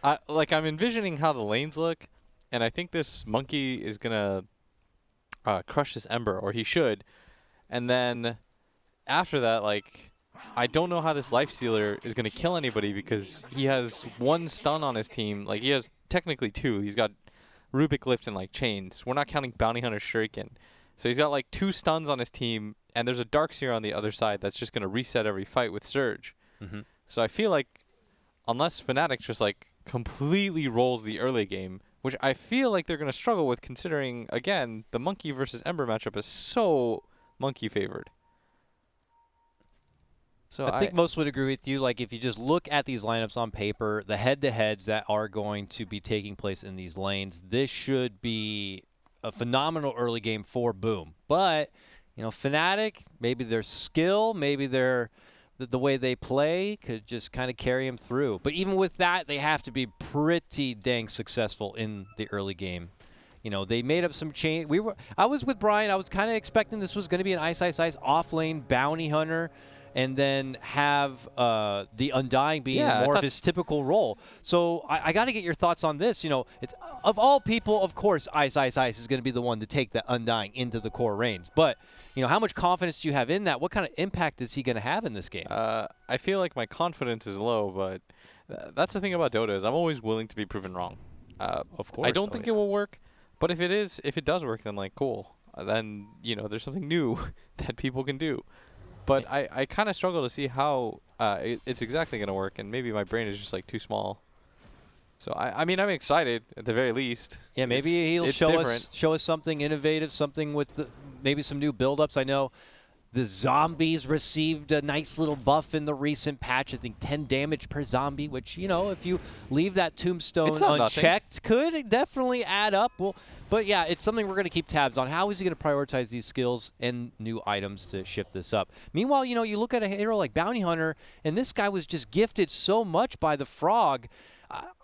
I'm envisioning how the lanes look, and I think this monkey is gonna crush this Ember, or he should, and then after that, like, I don't know how this Lifestealer is gonna kill anybody because he has 1 stun on his team. Like, he has technically 2. He's got Rubik Lift and like chains. We're not counting Bounty Hunter Shuriken, so he's got like 2 stuns on his team, and there's a Darkseer on the other side that's just gonna reset every fight with Surge. So I feel like unless Fnatic just like completely rolls the early game, which I feel like they're going to struggle with considering, again, the Monkey versus Ember matchup is so Monkey favored. So I think most would agree with you. Like, if you just look at these lineups on paper, the head-to-heads that are going to be taking place in these lanes, this should be a phenomenal early game for Boom. But, you know, Fnatic, maybe their skill, maybe their the way they play could just kind of carry them through. But even with that, they have to be pretty dang successful in the early game. You know, they made up some change. I was with Brian. I was kind of expecting this was going to be an ice off lane Bounty Hunter, and then have the Undying being more of his typical role. So I got to get your thoughts on this. You know, it's of all people, of course, Ice is going to be the one to take the Undying into the core reigns. But, you know, how much confidence do you have in that? What kind of impact is he going to have in this game? I feel like my confidence is low, but that's the thing about Dota is I'm always willing to be proven wrong. Of course. I don't think it will work, but if it does work, then, like, cool. Then, you know, there's something new that people can do. But I kind of struggle to see how it's exactly going to work, and maybe my brain is just, like, too small. So, I mean, I'm excited at the very least. Yeah, maybe he'll show us something innovative, something with maybe some new build-ups. I know the zombies received a nice little buff in the recent patch. I think 10 damage per zombie, which, you know, if you leave that tombstone unchecked, could definitely add up. Well, but yeah, it's something we're going to keep tabs on. How is he going to prioritize these skills and new items to shift this up? Meanwhile, you know, you look at a hero like Bounty Hunter, and this guy was just gifted so much by the Frog.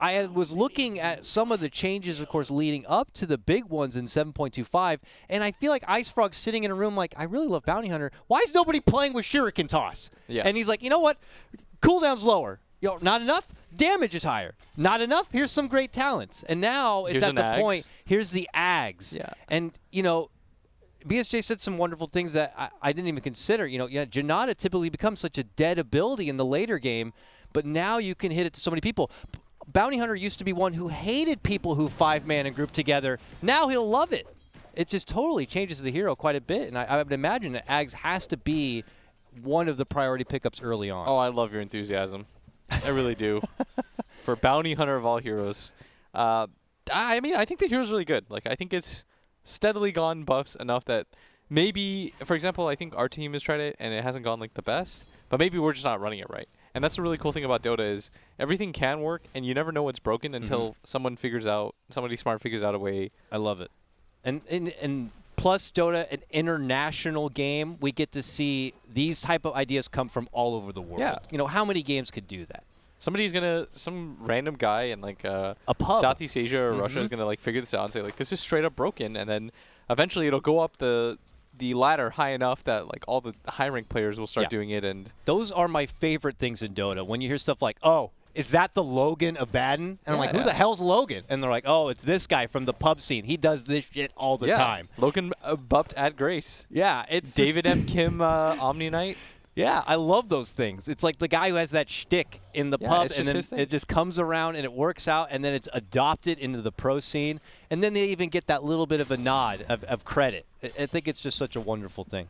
I was looking at some of the changes, of course, leading up to the big ones in 7.25, and I feel like Ice Frog's sitting in a room like, I really love Bounty Hunter. Why is nobody playing with Shuriken Toss? Yeah. And he's like, you know what? Cooldown's lower. You know, not enough? Damage is higher. Not enough? Here's some great talents. And now it's at the point, here's the Ags. Yeah. And, you know, BSJ said some wonderful things that I didn't even consider. You know, Janata typically becomes such a dead ability in the later game, but now you can hit it to so many people. Bounty Hunter used to be one who hated people who 5-man and group together. Now he'll love it. It just totally changes the hero quite a bit, and I would imagine that Ags has to be one of the priority pickups early on. Oh, I love your enthusiasm. I really do. For Bounty Hunter of all heroes. I mean, I think the hero's really good. Like, I think it's steadily gone buffs enough that maybe, for example, I think our team has tried it, and it hasn't gone, like, the best. But maybe we're just not running it right. And that's the really cool thing about Dota is everything can work, and you never know what's broken until somebody smart figures out a way. I love it. And plus Dota, an international game, we get to see these type of ideas come from all over the world. Yeah. You know, how many games could do that? Some random guy in like a pub. Southeast Asia or Russia is gonna like figure this out and say like this is straight up broken, and then eventually it'll go up the ladder high enough that like all the high rank players will start doing it. And those are my favorite things in Dota. When you hear stuff like, oh, is that the Logan Abaddon? And I'm like, who the hell's Logan? And they're like, oh, it's this guy from the pub scene. He does this shit all the time. Logan buffed at Grace. Yeah, it's David M. Kim Omni Knight. Yeah, I love those things. It's like the guy who has that shtick in the pub, and then it just comes around and it works out, and then it's adopted into the pro scene, and then they even get that little bit of a nod of credit. I think it's just such a wonderful thing.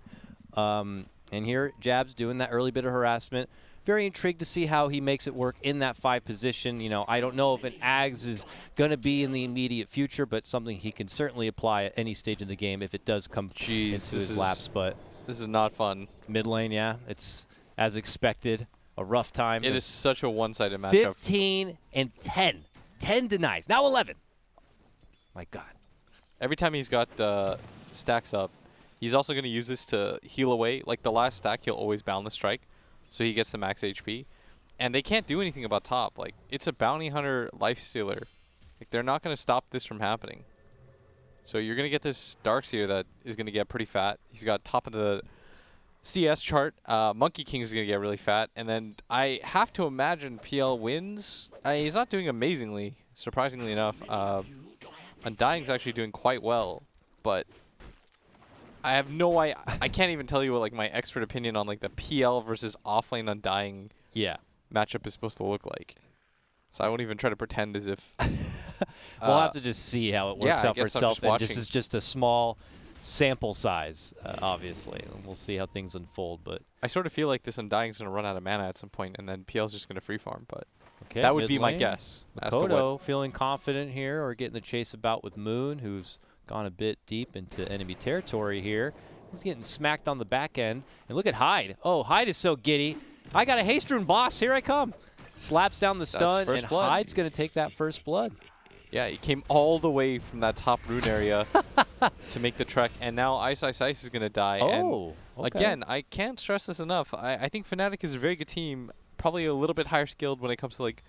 And here, Jab's doing that early bit of harassment. Very intrigued to see how he makes it work in that 5 position. You know, I don't know if an Ags is going to be in the immediate future, but something he can certainly apply at any stage of the game if it does come into his laps. But this is not fun. Mid lane, yeah. It's as expected. A rough time. It is such a one-sided matchup. 15 and 10. 10 denies. Now 11. My God. Every time he's got stacks up, he's also going to use this to heal away. Like the last stack, he'll always Boundless Strike, so he gets the max HP. And they can't do anything about top. Like, it's a Bounty Hunter Lifestealer. Like, they're not going to stop this from happening. So you're going to get this Darkseer that is going to get pretty fat. He's got top of the CS chart, Monkey King is going to get really fat, and then I have to imagine PL wins. He's not doing amazingly, surprisingly enough. Undying's actually doing quite well, but I have no idea. I can't even tell you what like my expert opinion on like the PL versus offlane Undying matchup is supposed to look like. So I won't even try to pretend as if we'll have to just see how it works out for itself. And this is just a small sample size, obviously, and we'll see how things unfold. But I sort of feel like this Undying's going to run out of mana at some point, and then PL's just going to free farm. But okay, that would be my guess. Makoto feeling confident here, or getting the chase about with Moon, who's gone a bit deep into enemy territory here. He's getting smacked on the back end. And look at Hyde. Oh, Hyde is so giddy. I got a haste rune, boss. Here I come. Slaps down the stun, and Hyde's going to take that first blood. Yeah, he came all the way from that top rune area to make the trek, and now Ice Ice Ice is going to die. Oh, and again, I can't stress this enough. I think Fnatic is a very good team, probably a little bit higher skilled when it comes to like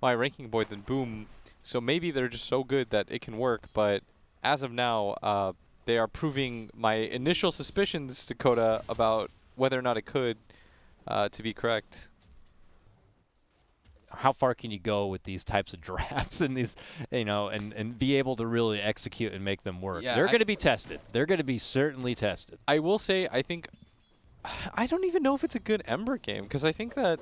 my ranking board than Boom. So maybe they're just so good that it can work, but as of now, they are proving my initial suspicions, Dakota, about whether or not it could to be correct. How far can you go with these types of drafts and these, you know, and be able to really execute and make them work? Yeah, they're going to be tested. They're going to be certainly tested. I will say, I think, I don't even know if it's a good Ember game, because I think that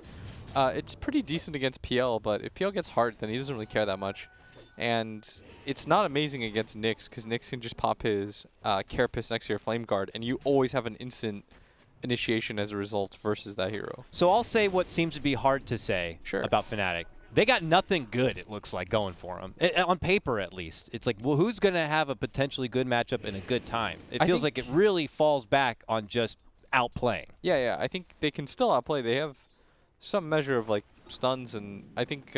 it's pretty decent against PL, but if PL gets hard, then he doesn't really care that much. And it's not amazing against Nyx, because Nyx can just pop his Carapace next to your Flame Guard, and you always have an instant initiation as a result versus that hero. So I'll say what seems to be hard to say about Fnatic. They got nothing good, it looks like, going for them. On paper, at least. It's like, well, who's going to have a potentially good matchup in a good time? It feels like it really falls back on just outplaying. Yeah, I think they can still outplay. They have some measure of, like, stuns, and I think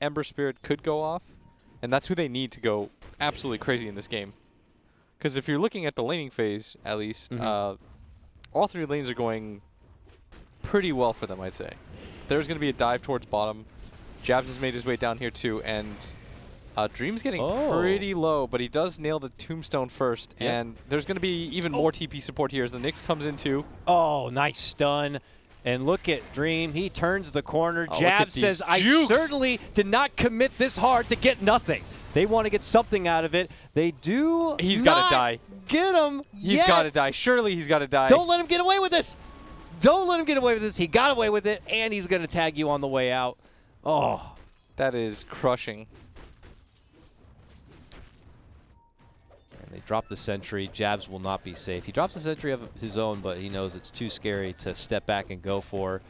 Ember Spirit could go off, and that's who they need to go absolutely crazy in this game. Because if you're looking at the laning phase, at least, all three lanes are going pretty well for them, I'd say. There's going to be a dive towards bottom. Jabs has made his way down here too, and Dream's getting pretty low, but he does nail the tombstone first, and there's going to be even more TP support here as the Nyx comes in too. Oh, nice stun. And look at Dream. He turns the corner. Jabs says, I certainly did not commit this hard to get nothing. They want to get something out of it. They do He's got to die. Get him. He's got to die. Surely he's got to die. Don't let him get away with this. Don't let him get away with this. He got away with it, and he's going to tag you on the way out. Oh. That is crushing. And they drop the sentry. Jabs will not be safe. He drops the sentry of his own, but he knows it's too scary to step back and go for.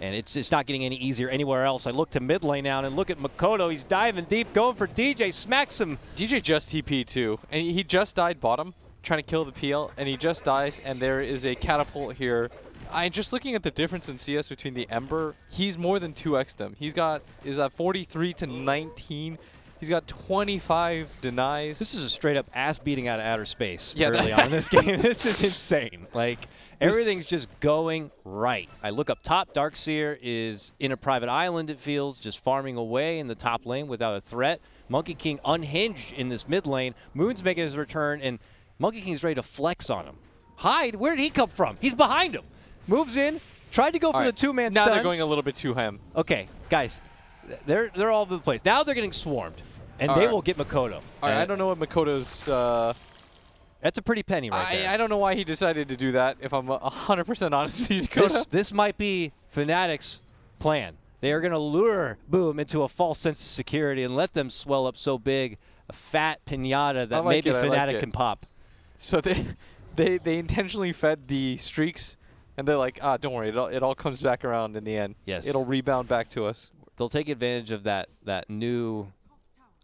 And it's not getting any easier anywhere else. I look to mid lane now, and look at Makoto. He's diving deep, going for DJ, smacks him. DJ just TP too, and he just died bottom, trying to kill the PL, and he just dies, and there is a catapult here. I'm just looking at the difference in CS between the Ember. He's more than 2x'd him. He's got, is that 43 to 19? He's got 25 denies. This is a straight up ass beating out of outer space early on in this game. This is insane. Like, everything's just going right. I look up top. Darkseer is in a private island, it feels, just farming away in the top lane without a threat. Monkey King unhinged in this mid lane. Moon's making his return, and Monkey King's ready to flex on him. Hyde, where did he come from? He's behind him. Moves in, tried to go for the two-man stun. Now they're going a little bit too ham. Okay, guys, they're all over the place. Now they're getting swarmed, and they will get Makoto. All right, I don't know what Makoto's... That's a pretty penny right there. I don't know why he decided to do that, if I'm 100% honest with you, Dakota. This might be Fnatic's plan. They are going to lure Boom into a false sense of security and let them swell up so big, a fat pinata that maybe Fnatic can pop. So they intentionally fed the streaks, and they're like, don't worry, it all comes back around in the end. Yes. It'll rebound back to us. They'll take advantage of that new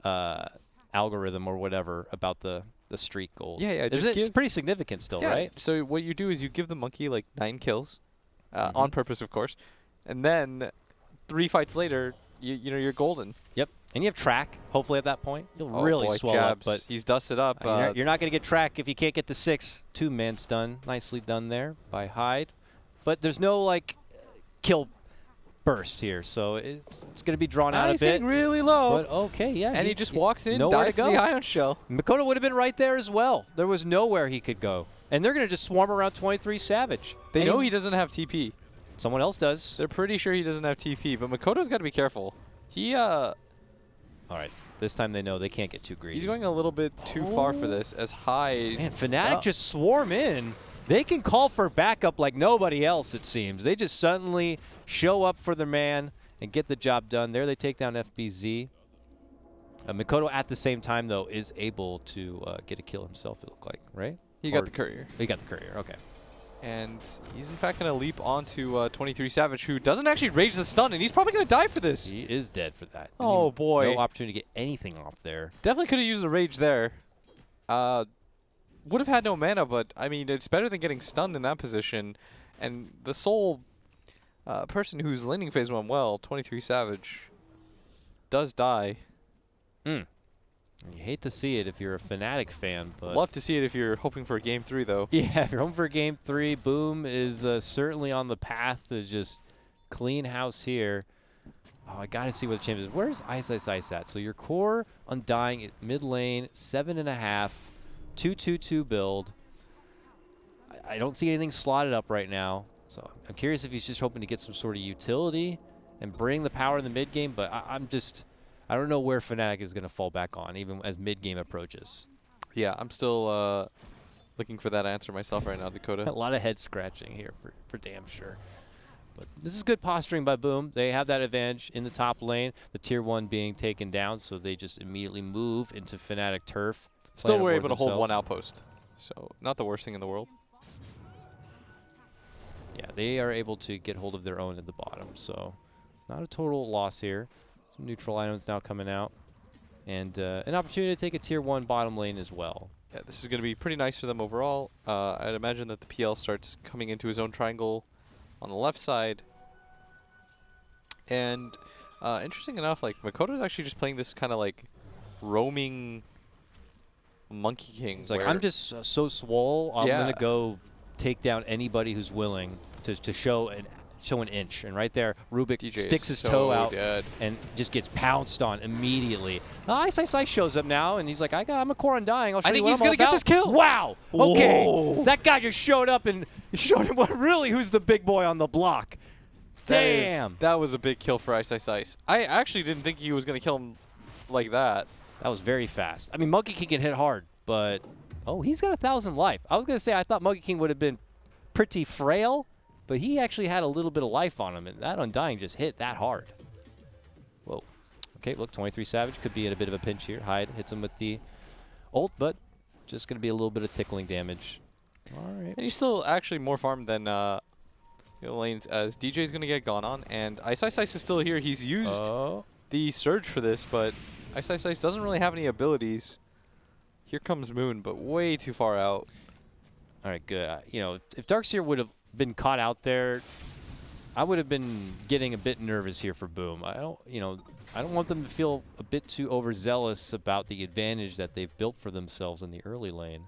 algorithm or whatever about the streak gold. Yeah. It's pretty significant still, right? So what you do is you give the monkey like 9 kills, on purpose, of course, and then 3 fights later, you're golden. Yep. And you have track, hopefully, at that point. You'll really swell up. But he's dusted up. You're not going to get track if you can't get the 6. 2-man stun. Nicely done there by Hyde. But there's no, like, kill burst here, so it's going to be drawn out a bit. He's getting really low. But okay, yeah. And he just walks in, dives to the Ion Shell. Makoto would have been right there as well. There was nowhere he could go. And they're going to just swarm around 23 Savage. They know he doesn't have TP. Someone else does. They're pretty sure he doesn't have TP, but Makoto's got to be careful. He, All right. This time they know they can't get too greedy. He's going a little bit too far for this, as high. Man, Fnatic just swarm in. They can call for backup like nobody else, it seems. They just suddenly show up for their man and get the job done. There they take down FBZ. Makoto at the same time, though, is able to get a kill himself, it looked like, right? He got the courier. He got the courier, okay. And he's in fact going to leap onto 23 Savage, who doesn't actually rage the stun, and he's probably going to die for this. He is dead for that. Oh, boy. No opportunity to get anything off there. Definitely could have used the rage there. Would have had no mana, but, I mean, it's better than getting stunned in that position. And the sole person who's laning phase 1 well, 23 Savage, does die. You hate to see it if you're a Fnatic fan, but Love to see it if you're hoping for Game 3, though. yeah, if you're home for Game 3, Boom is certainly on the path to just clean house here. Oh, I got to see what the champ is. Where's Ice at? So your core Undying at mid lane, 7.5, 2-2-2 build. I don't see anything slotted up right now, so I'm curious if he's just hoping to get some sort of utility and bring the power in the mid game, but I don't know where Fnatic is going to fall back on, even as mid-game approaches. Yeah, I'm still looking for that answer myself right now, Dakota. A lot of head scratching here for damn sure. But this is good posturing by Boom. They have that advantage in the top lane, the tier 1 being taken down, so they just immediately move into Fnatic turf. Still were able to hold one outpost, so not the worst thing in the world. Yeah, they are able to get hold of their own at the bottom, so not a total loss here. Some neutral items now coming out. And an opportunity to take a tier 1 bottom lane as well. Yeah, this is going to be pretty nice for them overall. I'd imagine that the PL starts coming into his own triangle on the left side. And interesting enough, like, Makoto's actually just playing this kind of like roaming Monkey King. It's like, I'm just so swole, I'm going to go take down anybody who's willing to show an inch. And right there, Rubik DJ sticks his toe out dead. and just gets pounced on immediately. Ice shows up now, and he's like, I'm a core Undying. I'll show I you think what he's I'm all going to get about." this kill. Wow. Okay. Whoa. That guy just showed up and showed him who's the big boy on the block. Damn. That was a big kill for Ice. I actually didn't think he was going to kill him like that. That was very fast. I mean, Monkey King can hit hard, but he's got 1,000 life. I was going to say I thought Monkey King would have been pretty frail, but he actually had a little bit of life on him, and that Undying just hit that hard. Whoa. Okay, look, 23 Savage could be in a bit of a pinch here. Hyde hits him with the ult, but just going to be a little bit of tickling damage. All right. And he's still actually more farmed than lanes, as DJ's going to get gone on, and Ice is still here. He's used the Surge for this, but Ice doesn't really have any abilities. Here comes Moon, but way too far out. All right, good. If Darkseer would have been caught out there, I would have been getting a bit nervous here for Boom. I don't want them to feel a bit too overzealous about the advantage that they've built for themselves in the early lane.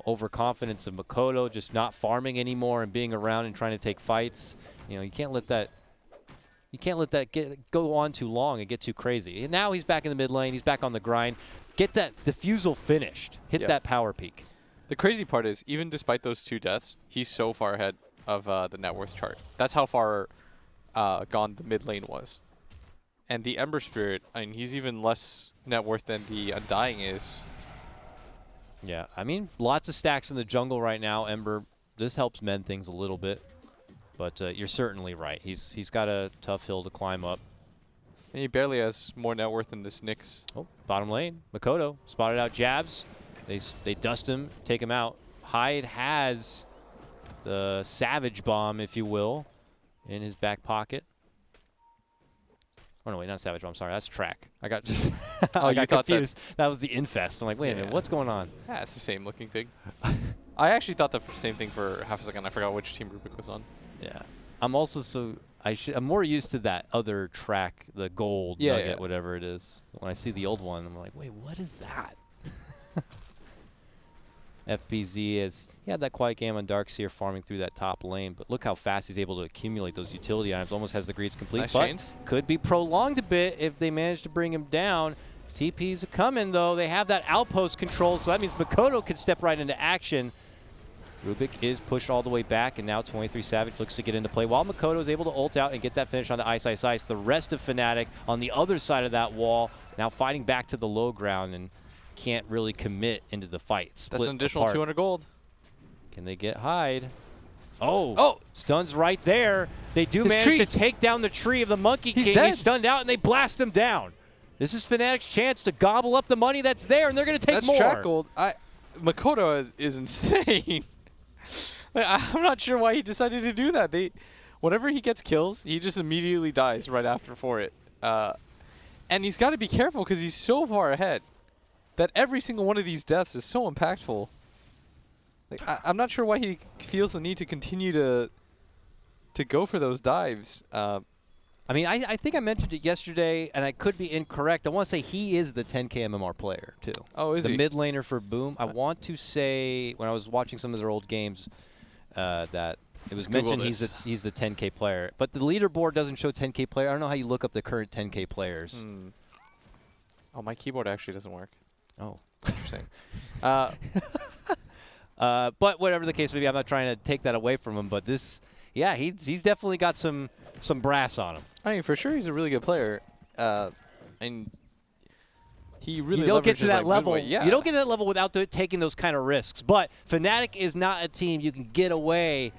Overconfidence of Makoto just not farming anymore and being around and trying to take fights. You can't let that go on too long and get too crazy. And now he's back in the mid lane. He's back on the grind. Get that diffusal finished. Hit that power peak. The crazy part is, even despite those 2 deaths, he's so far ahead of the net worth chart. That's how far gone the mid lane was. And the Ember Spirit, I mean, he's even less net worth than the Undying is. Yeah, I mean, lots of stacks in the jungle right now. Ember, this helps mend things a little bit. But you're certainly right. He's got a tough hill to climb up. And he barely has more net worth than this Nyx. Oh, bottom lane. Makoto spotted out jabs. They dust him, take him out. Hyde has the Savage Bomb, if you will, in his back pocket. Oh, no, wait, not Savage Bomb. Sorry, that's Track. I got I got confused. That was the Infest. I'm like, wait a minute, what's going on? Yeah, it's the same looking thing. I actually thought the same thing for half a second. I forgot which team Rubik was on. Yeah. I'm also I'm more used to that other Track, the gold nugget, whatever it is. When I see the old one, I'm like, wait, what is that? FBZ he had that quiet game on Darkseer farming through that top lane, but look how fast he's able to accumulate those utility items. Almost has the greeds complete, nice but chains. Could be prolonged a bit if they manage to bring him down. TP's coming, though. They have that outpost control, so that means Makoto could step right into action. Rubik is pushed all the way back, and now 23 Savage looks to get into play. While Makoto is able to ult out and get that finish on the Ice Ice Ice, the rest of Fnatic on the other side of that wall, now fighting back to the low ground and can't really commit into the fight. Split That's an additional apart. 200 gold. Can they get Hyde? Oh, Oh! Stuns right there. They do His manage tree. to take down the tree of the Monkey He's King. dead. He's stunned out, and they blast him down. This is Fnatic's chance to gobble up the money that's there, and they're going to take That's more. track gold. Makoto is insane. Like, I'm not sure why he decided to do that. Whenever he gets kills, he just immediately dies right after for it. And he's got to be careful because he's so far ahead that every single one of these deaths is so impactful. Like, I'm not sure why he feels the need to continue to go for those dives. I mean, I think I mentioned it yesterday, and I could be incorrect. I want to say he is the 10K MMR player, too. Oh, is the he? mid laner for Boom. I want to say, when I was watching some of their old games, that it was mentioned he's the 10K player. But the leaderboard doesn't show 10K player. I don't know how you look up the current 10K players. Oh, my keyboard actually doesn't work. Oh. Interesting. But whatever the case may be, I'm not trying to take that away from him. But this, yeah, he's definitely got some brass on him. I mean, for sure, he's a really good player, and he really you don't get to leverages, that like, level. midway. Yeah. You don't get to that level without taking those kind of risks. But Fnatic is not a team you can get away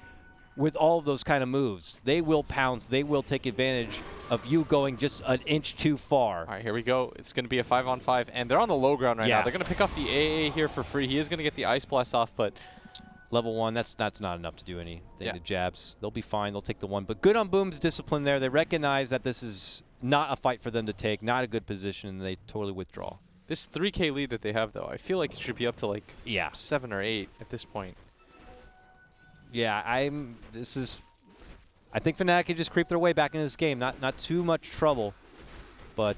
with all of those kind of moves. They will pounce. They will take advantage of you going just an inch too far. All right, here we go. It's going to be a 5-on-5, and they're on the low ground right now. They're going to pick off the AA here for free. He is going to get the Ice Blast off, but level 1, that's not enough to do anything to jabs. They'll be fine. They'll take the 1. But good on Boom's discipline there. They recognize that this is not a fight for them to take, not a good position, and they totally withdraw. This 3K lead that they have, though, I feel like it should be up to like 7 or 8 at this point. Yeah, I think Fnatic can just creep their way back into this game. Not too much trouble, but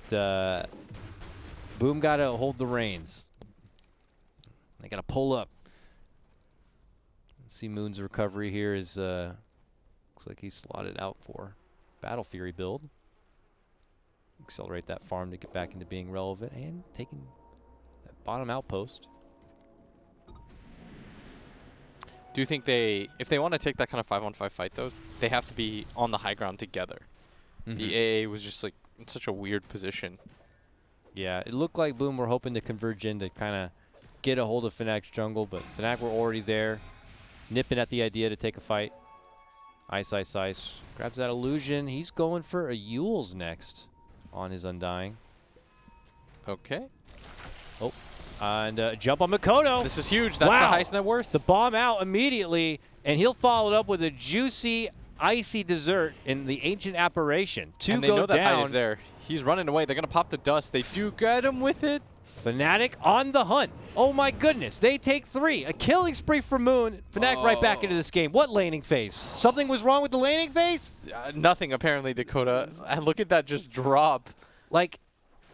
Boom got to hold the reins. They got to pull up. Let's see Moon's recovery here is looks like he's slotted out for Battle Fury build. Accelerate that farm to get back into being relevant and taking that bottom outpost. Do you think if they want to take that kind of 5-on-5 fight, though, they have to be on the high ground together? The AA was just like in such a weird position. Yeah, it looked like Boom were hoping to converge in to kind of get a hold of Fnatic's jungle, but Fnatic were already there, nipping at the idea to take a fight. Ice, Ice, Ice. Grabs that illusion. He's going for a Yule's next on his Undying. Okay. Oh, and jump on Makoto. This is huge. That's wow. the highest net worth. The bomb out immediately, and he'll follow it up with a juicy, icy dessert in the Ancient Apparition. Two and they go know that down. Hyde is there. He's running away. They're going to pop the dust. They do get him with it. Fnatic on the hunt. Oh my goodness, they take 3. A killing spree for Moon. Fnatic right back into this game. What laning phase? Something was wrong with the laning phase? Nothing, apparently, Dakota. And look at that just drop. Like,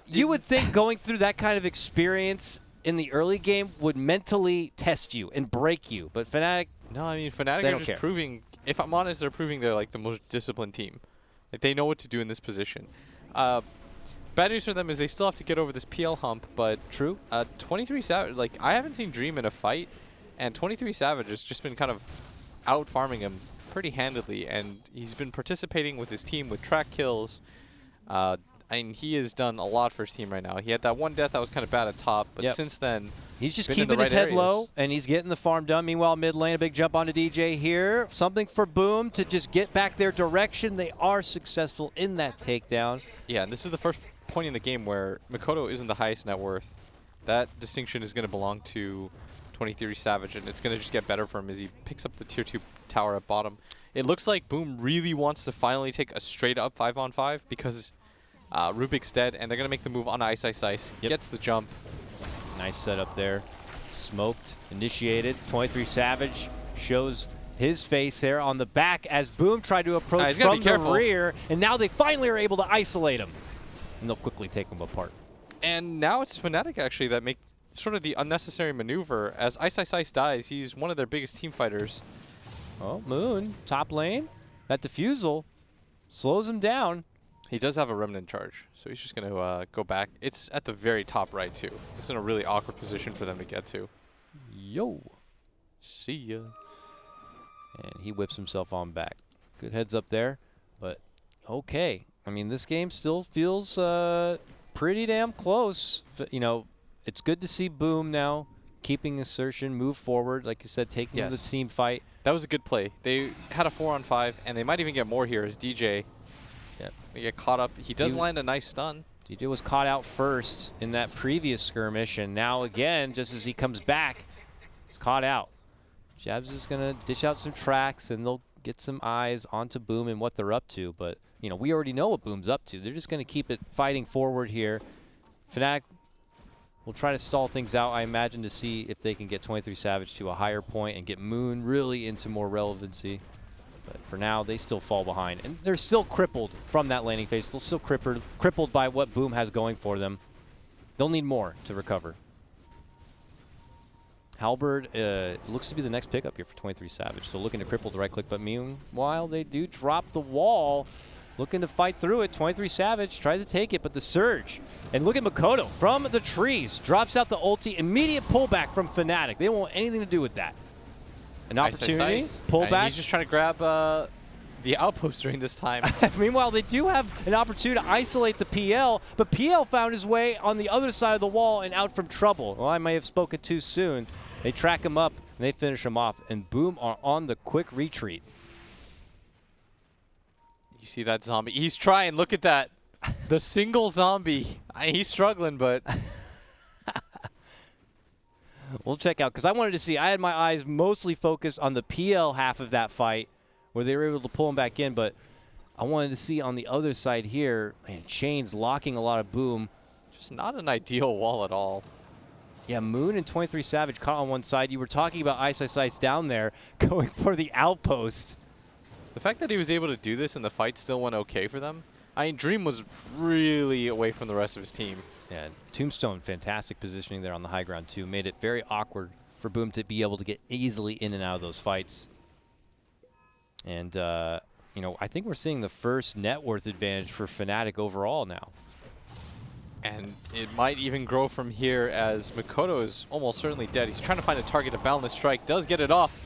you would think going through that kind of experience in the early game would mentally test you and break you. But Fnatic, no, I mean, Fnatic are just proving, if I'm honest, they're proving they're like the most disciplined team. Like, they know what to do in this position. Bad news for them is they still have to get over this PL hump, but 23 Savage, like, I haven't seen Dream in a fight, and 23 Savage has just been kind of out farming him pretty handedly, and he's been participating with his team with track kills. And he has done a lot for his team right now. He had that one death that was kind of bad at top, but since then, he's just keeping his head low, and he's getting the farm done. Meanwhile, mid lane, a big jump onto DJ here. Something for Boom to just get back their direction. They are successful in that takedown. Yeah, and this is the first point in the game where Makoto isn't the highest net worth. That distinction is going to belong to 23 Savage, and it's going to just get better for him as he picks up the tier 2 tower at bottom. It looks like Boom really wants to finally take a straight up 5-on-5 because Rubik's dead, and they're going to make the move on Ice, Ice, Ice. Gets the jump. Nice setup there. Smoked, initiated. 23 Savage shows his face there on the back as Boom tried to approach from the rear, and now they finally are able to isolate him. And they'll quickly take him apart. And now it's Fnatic, actually, that make sort of the unnecessary maneuver. As Ice, Ice, Ice dies, he's one of their biggest team fighters. Oh, Moon, top lane. That defusal slows him down. He does have a Remnant charge, so he's just going to go back. It's at the very top right, too. It's in a really awkward position for them to get to. Yo. See ya. And he whips himself on back. Good heads up there, but okay. I mean, this game still feels pretty damn close. You know, it's good to see Boom now keeping assertion, move forward, like you said, taking the team fight. That was a good play. They had a 4-on-5, and they might even get more here as DJ. Yep. They get caught up. He does land a nice stun. DJ was caught out first in that previous skirmish, and now again, just as he comes back, he's caught out. Jabs is going to dish out some tracks, and they'll get some eyes onto Boom and what they're up to. But, you know, we already know what Boom's up to. They're just going to keep it fighting forward here. Fnatic will try to stall things out, I imagine, to see if they can get 23 Savage to a higher point and get Moon really into more relevancy. But for now, they still fall behind. And they're still crippled from that laning phase. They're still crippled by what Boom has going for them. They'll need more to recover. Halberd looks to be the next pickup here for 23 Savage. So looking to cripple the right click, but meanwhile, they do drop the wall. Looking to fight through it. 23 Savage tries to take it, but the surge. And look at Makoto from the trees. Drops out the ulti. Immediate pullback from Fnatic. They don't want anything to do with that. An opportunity. Pullback. He's just trying to grab the outpost during this time. Meanwhile, they do have an opportunity to isolate the PL, but PL found his way on the other side of the wall and out from trouble. Well, I may have spoken too soon. They track him up, and they finish him off. And Boom are on the quick retreat. You see that zombie? He's trying. Look at that. The single zombie. He's struggling, but... We'll check out, because I wanted to see. I had my eyes mostly focused on the PL half of that fight, where they were able to pull him back in, but I wanted to see on the other side here, man, Chains locking a lot of Boom. Just not an ideal wall at all. Yeah, Moon and 23 Savage caught on one side. You were talking about Ice down there going for the outpost. The fact that he was able to do this and the fight still went okay for them. I mean, Dream was really away from the rest of his team. Yeah, Tombstone, fantastic positioning there on the high ground too. Made it very awkward for Boom to be able to get easily in and out of those fights. And, you know, I think we're seeing the first net worth advantage for Fnatic overall now. And it might even grow from here as Makoto is almost certainly dead. He's trying to find a target to Boundless Strike. Does get it off.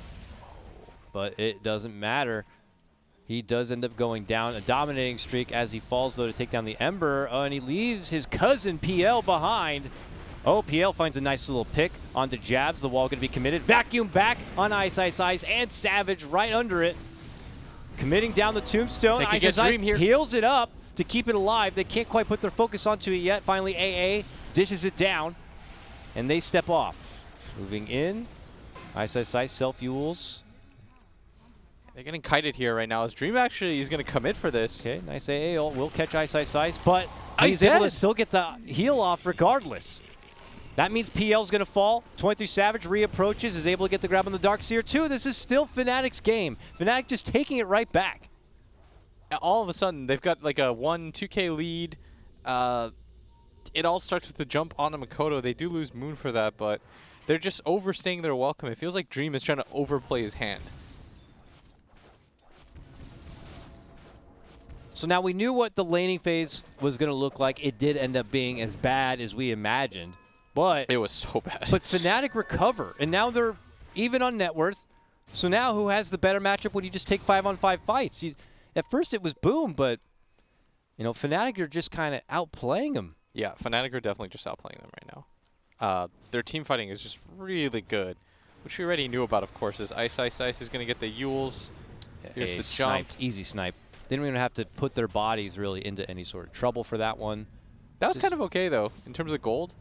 But it doesn't matter. He does end up going down. A dominating streak as he falls, though, to take down the Ember. Oh, and he leaves his cousin PL behind. Oh, PL finds a nice little pick onto Jabs. The wall going to be committed. Vacuum back on Ice, and Savage right under it. Committing down the Tombstone. Ice heals it up to keep it alive. They can't quite put their focus onto it yet. Finally, AA dishes it down, and they step off. Moving in. Ice, self-fuels. They're getting kited here right now. As Dream actually is going to commit for this. Okay, nice AA ult. Will catch Ice, but Ice he's able to still get the heal off regardless. That means PL's going to fall. 23 Savage reapproaches, is able to get the grab on the Darkseer too. This is still Fnatic's game. Fnatic just taking it right back. All of a sudden, they've got like a 1-2K lead. It all starts with the jump onto Makoto. They do lose Moon for that, but they're just overstaying their welcome. It feels like Dream is trying to overplay his hand. So now we knew what the laning phase was going to look like. It did end up being as bad as we imagined, but it was so bad. But Fnatic recover, and now they're even on net worth. So now who has the better matchup when you just take 5-on-5 fights? At first it was Boom, but you know, Fnatic are just kind of outplaying them. Yeah, Fnatic are definitely just outplaying them right now. Their team fighting is just really good, which we already knew about, of course. As Ice is going to get the Yules. Here's the jump. Sniped, easy snipe. They didn't even have to put their bodies really into any sort of trouble for that one. That was kind of okay, though, in terms of gold.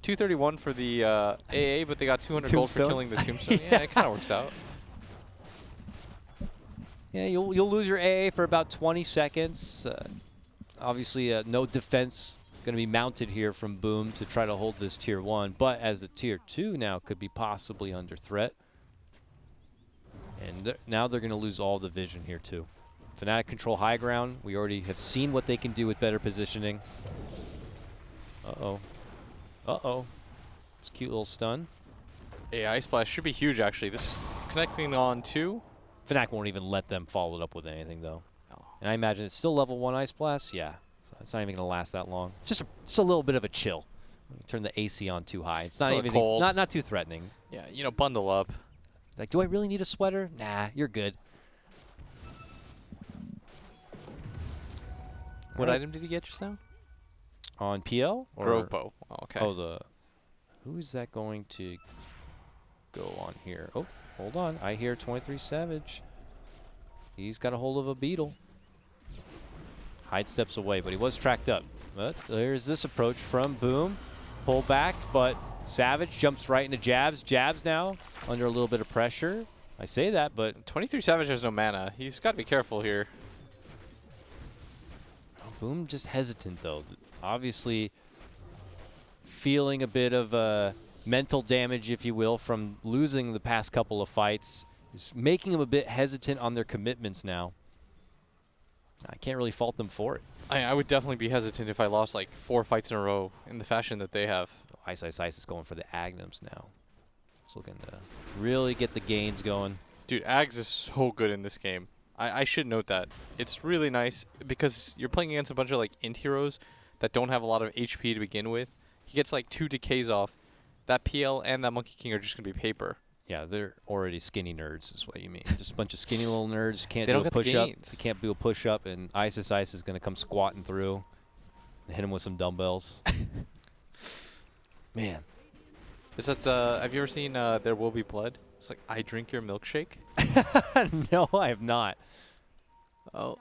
231 for the AA, but they got 200 gold for killing the Tombstone. Yeah, it kind of works out. Yeah, you'll lose your AA for about 20 seconds. Obviously, no defense going to be mounted here from Boom to try to hold this Tier 1. But as the Tier 2 now could be possibly under threat. And now they're going to lose all the vision here, too. Fnatic control high ground. We already have seen what they can do with better positioning. Uh-oh. Uh-oh. It's a cute little stun. AI Splash should be huge, actually. This connecting on 2. Fnatic won't even let them follow it up with anything, though. Oh. And I imagine it's still level 1 Ice Blast. Yeah. So it's not even going to last that long. Just a little bit of a chill. Turn the AC on too high. It's not even cold. not too threatening. Yeah, you know, bundle up. He's like, do I really need a sweater? Nah, you're good. What item did he get just now? On PL? Or Grove bow. Oh, okay. Oh, who is that going to go on here? Oh, hold on. I hear 23 Savage. He's got a hold of a beetle. Hyde steps away, but he was tracked up. But there's this approach from Boom. Pull back, but Savage jumps right into Jabs. Jabs now under a little bit of pressure. I say that, but 23 Savage has no mana. He's got to be careful here. Boom just hesitant, though. Obviously feeling a bit of mental damage, if you will, from losing the past couple of fights. It's making them a bit hesitant on their commitments now. I can't really fault them for it. I would definitely be hesitant if I lost like 4 fights in a row in the fashion that they have. Ice is going for the Agnums now. He's looking to really get the gains going. Dude, Ags is so good in this game. I should note that. It's really nice because you're playing against a bunch of like int heroes that don't have a lot of HP to begin with. He gets like 2 decays off. That PL and that Monkey King are just going to be paper. Yeah, they're already skinny nerds is what you mean. Just a bunch of skinny little nerds. Can't They do don't a get the push-up. gains. They can't do a push-up, and Ice is going to come squatting through and hit him with some dumbbells. Man. Is that, have you ever seen There Will Be Blood? It's like, I drink your milkshake. No, I have not. Oh.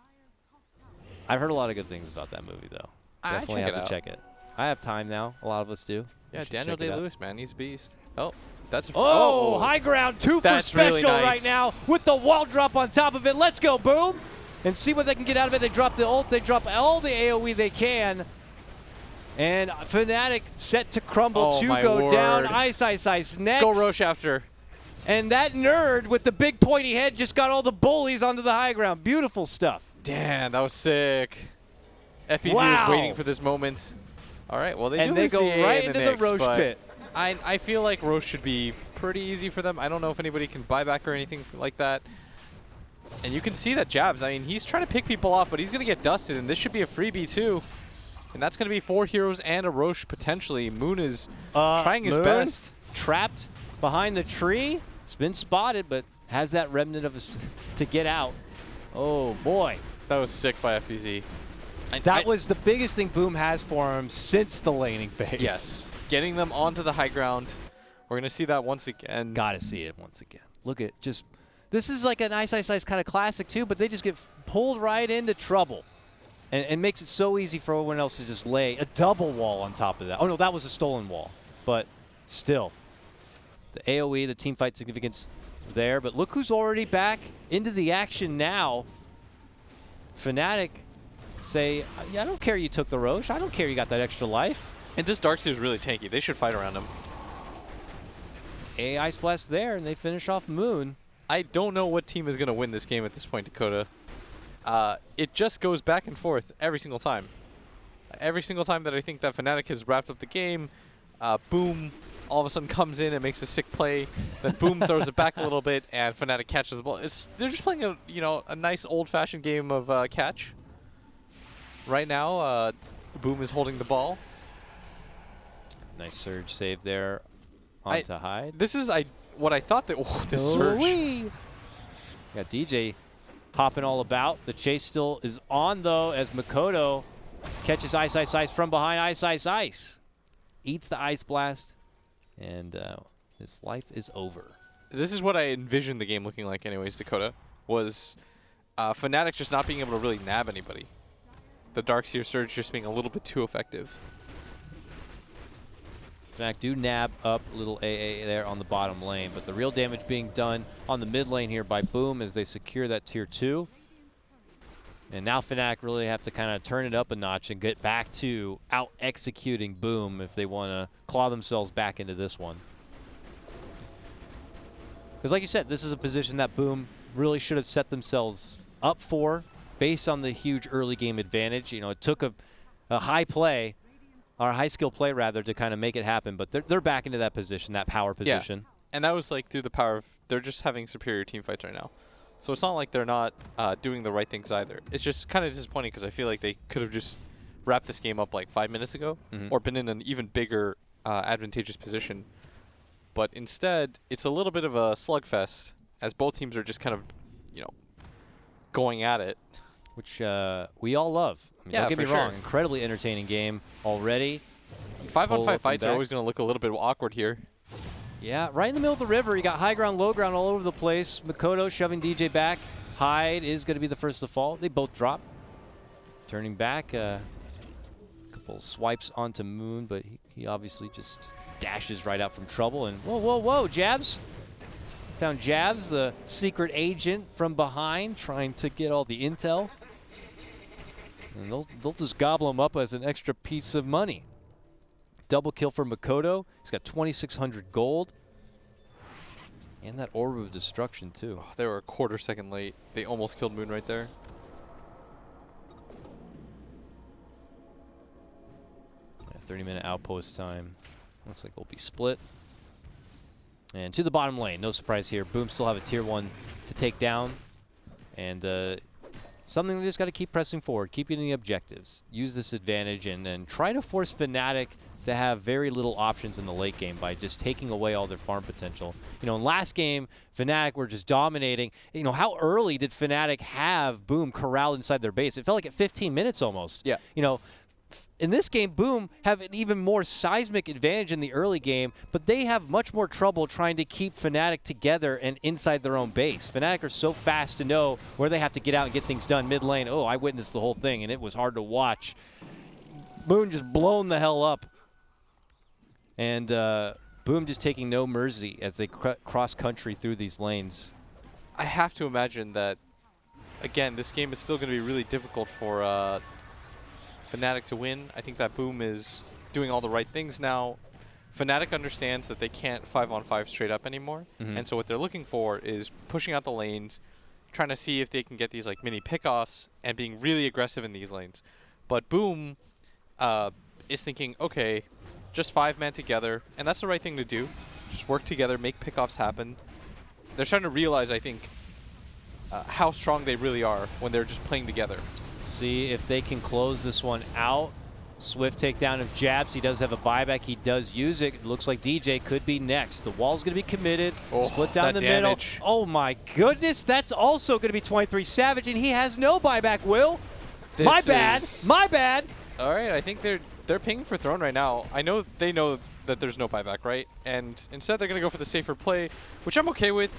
I've heard a lot of good things about that movie, though. Definitely have to check it. I have time now. A lot of us do. Yeah, Daniel Day-Lewis, man. He's a beast. Oh, that's a... Oh, high ground. 2 for That's special really nice. right now with the wall drop on top of it. Let's go, Boom. And see what they can get out of it. They drop the ult. They drop all the AoE they can. And Fnatic set to crumble to go down. Ice next. Go Roche after. And that nerd with the big pointy head just got all the bullies onto the high ground. Beautiful stuff. Damn, that was sick. FPZ Wow. was waiting for this moment. All right, well, they do lose go the AA right in into the the mix, Roche but pit. I feel like Roche should be pretty easy for them. I don't know if anybody can buy back or anything like that. And you can see that Jabs, I mean, he's trying to pick people off, but he's going to get dusted, and this should be a freebie too. And that's going to be 4 heroes and a Roche potentially. Moon is trying his best. Trapped behind the tree. It's been spotted, but has that remnant of to get out. Oh, boy. That was sick by FPZ. That was the biggest thing Boom has for him since the laning phase. Yes. Getting them onto the high ground. We're going to see that once again. Gotta see it once again. Look at just... This is like an Ice kind of classic, too, but they just get pulled right into trouble. And makes it so easy for everyone else to just lay a double wall on top of that. Oh, no, that was a stolen wall. But still, the AoE, the team fight significance there. But look who's already back into the action now. Fnatic say, yeah, I don't care you took the Roche. I don't care you got that extra life. And this Darkseer is really tanky. They should fight around him. AI Splash there, and they finish off Moon. I don't know what team is going to win this game at this point, Dakota. It just goes back and forth every single time. Every single time that I think that Fnatic has wrapped up the game, Boom all of a sudden comes in and makes a sick play. Then Boom throws it back a little bit, and Fnatic catches the ball. They're just playing a nice old-fashioned game of catch. Right now, Boom is holding the ball. Nice surge save there onto Hyde. This is what I thought that. Oh, this surge. Got DJ hopping all about. The chase still is on, though, as Makoto catches Ice from behind. Ice. Eats the Ice Blast, and his life is over. This is what I envisioned the game looking like anyways, Dakota, was Fnatic just not being able to really nab anybody. The Darkseer Surge just being a little bit too effective. Fnatic do nab up a little AA there on the bottom lane, but the real damage being done on the mid lane here by Boom as they secure that tier 2. And now Fnatic really have to kind of turn it up a notch and get back to out-executing Boom if they want to claw themselves back into this one. Because like you said, this is a position that Boom really should have set themselves up for based on the huge early game advantage. You know, it took a high play, or high skill play rather, to kind of make it happen, but they're back into that position, that power position. Yeah. And that was like through the power of, they're just having superior team fights right now. So it's not like they're not doing the right things either. It's just kind of disappointing because I feel like they could have just wrapped this game up like 5 minutes ago or been in an even bigger advantageous position. but instead it's a little bit of a slugfest as both teams are just kind of, going at it. Which we all love. I mean, Yeah, don't get me for wrong. sure. Incredibly entertaining game already. 5-on-5 fights are always going to look a little bit awkward here. Yeah, right in the middle of the river. You got high ground, low ground all over the place. Makoto shoving DJ back. Hyde is going to be the first to fall. They both drop. Turning back, a couple swipes onto Moon, but he obviously just dashes right out from trouble. And whoa, whoa, whoa, Jabs. Found Jabs, the secret agent from behind, trying to get all the intel. And they'll just gobble him up as an extra piece of money. Double kill for Makoto. He's got 2,600 gold. And that Orb of Destruction, too. Oh, they were a quarter second late. They almost killed Moon right there. Yeah, 30-minute outpost time. Looks like they'll be split. And to the bottom lane. No surprise here. Boom still have a tier 1 to take down. And something they just got to keep pressing forward. Keep getting the objectives. Use this advantage and try to force Fnatic to have very little options in the late game by just taking away all their farm potential. In last game, Fnatic were just dominating. How early did Fnatic have Boom corralled inside their base? It felt like at 15 minutes almost. Yeah. In this game, Boom have an even more seismic advantage in the early game, but they have much more trouble trying to keep Fnatic together and inside their own base. Fnatic are so fast to know where they have to get out and get things done mid lane. Oh, I witnessed the whole thing, and it was hard to watch. Boom just blown the hell up. And Boom just taking no mercy as they cross country through these lanes. I have to imagine that, again, this game is still going to be really difficult for Fnatic to win. I think that Boom is doing all the right things now. Fnatic understands that they can't 5-on-5 straight up anymore. And so what they're looking for is pushing out the lanes, trying to see if they can get these like mini pickoffs and being really aggressive in these lanes. But Boom is thinking, okay, just 5-man together, and that's the right thing to do. Just work together, make pickoffs happen. They're starting to realize, I think, how strong they really are when they're just playing together. See if they can close this one out. Swift takedown of Jabs. He does have a buyback. He does use it. It looks like DJ could be next. The wall's going to be committed. Oh, split down the damage. middle. Oh my goodness. That's also going to be 23 Savage, and he has no buyback, Will. My bad. My bad. All right, I think they're pinging for Throne right now. I know they know that there's no buyback, right? And instead they're going to go for the safer play, which I'm okay with.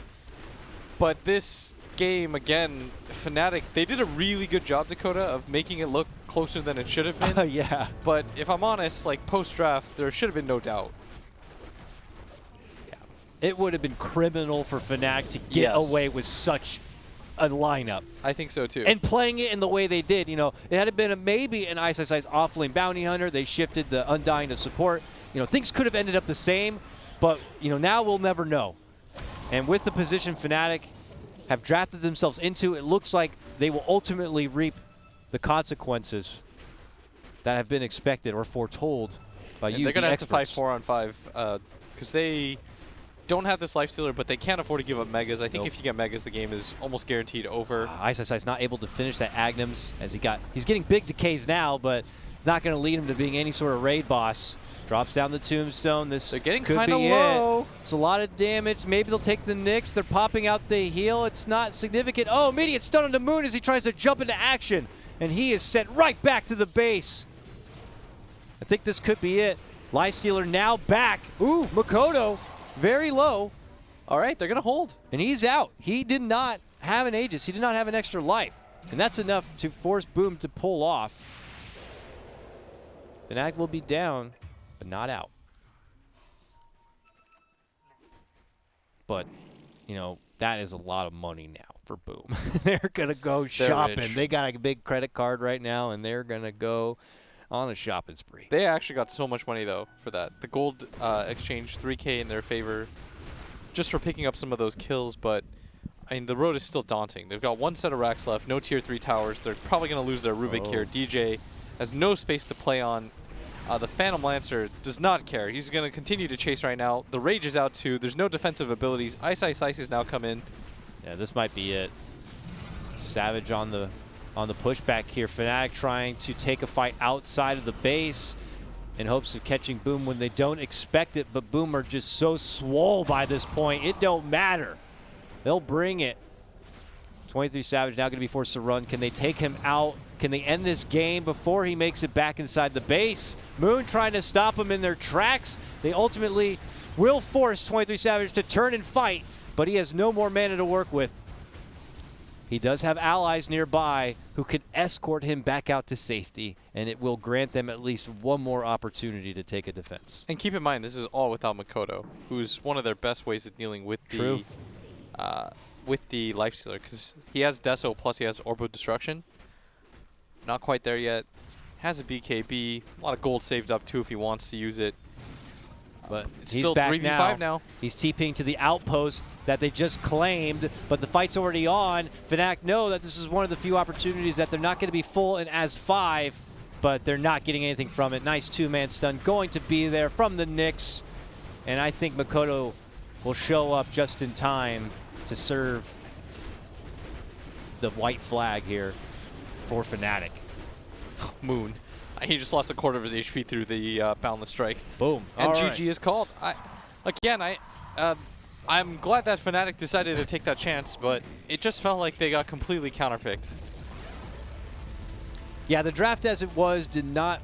But this game, again, Fnatic, they did a really good job, Dakota, of making it look closer than it should have been. Yeah. But if I'm honest, like post-draft, there should have been no doubt. Yeah. It would have been criminal for Fnatic to get away with such a lineup. I think so too. And playing it in the way they did, it had been maybe an ISI's off-lane bounty hunter. They shifted the Undying to support. Things could have ended up the same, but now we'll never know. And with the position Fnatic have drafted themselves into, it looks like they will ultimately reap the consequences that have been expected or foretold by you, they're going to have to fight experts. 4-on-5 because they don't have this lifestealer, but they can't afford to give up megas. I think if you get megas, the game is almost guaranteed over. ISI's not able to finish that Agnums as he's getting big decays now, but it's not going to lead him to being any sort of raid boss. Drops down the tombstone. They're getting could kind of be low. It. It's a lot of damage. Maybe they'll take the Nyx. They're popping out the heal. It's not significant. Oh, immediate stun on the Moon as he tries to jump into action. And he is sent right back to the base. I think this could be it. Lifestealer now back. Ooh, Makoto, very low. All right, they're going to hold. And he's out. He did not have an Aegis. He did not have an extra life. And that's enough to force Boom to pull off. Fnatic will be down, but not out. But, that is a lot of money now for Boom. They're going to go shopping. Rich. They got a big credit card right now, and they're going to go on a shopping spree. They actually got so much money, though, for that. The gold exchange, 3K in their favor, just for picking up some of those kills. But, I mean, the road is still daunting. They've got one set of racks left, no tier 3 towers. They're probably going to lose their Rubik here. DJ has no space to play on. The Phantom Lancer does not care. He's going to continue to chase right now. The Rage is out too. There's no defensive abilities. Ice has now come in. Yeah, this might be it. Savage on the pushback here. Fnatic trying to take a fight outside of the base. in hopes of catching Boom when they don't expect it, but Boom are just so swole by this point. It don't matter. They'll bring it. 23 Savage now going to be forced to run. Can they take him out? Can they end this game before he makes it back inside the base? Moon trying to stop him in their tracks. They ultimately will force 23 Savage to turn and fight, but he has no more mana to work with. He does have allies nearby who can escort him back out to safety, and it will grant them at least one more opportunity to take a defense. And keep in mind, this is all without Makoto, who's one of their best ways of dealing with the Lifestealer, because he has Deso plus he has Orbo Destruction. Not quite there yet. Has a BKB, a lot of gold saved up too if he wants to use it. But It's he's still back 3v5 now. He's TPing to the outpost that they just claimed, but the fight's already on. Fnatic know that this is one of the few opportunities that they're not going to be full in as 5, but they're not getting anything from it. Nice two-man stun going to be there from the Knicks, and I think Makoto will show up just in time to serve the white flag here for Fnatic. Moon. He just lost a quarter of his HP through the Boundless Strike. Boom. And All GG right. is called. I'm glad that Fnatic decided to take that chance, but it just felt like they got completely counterpicked. Yeah, the draft as it was did not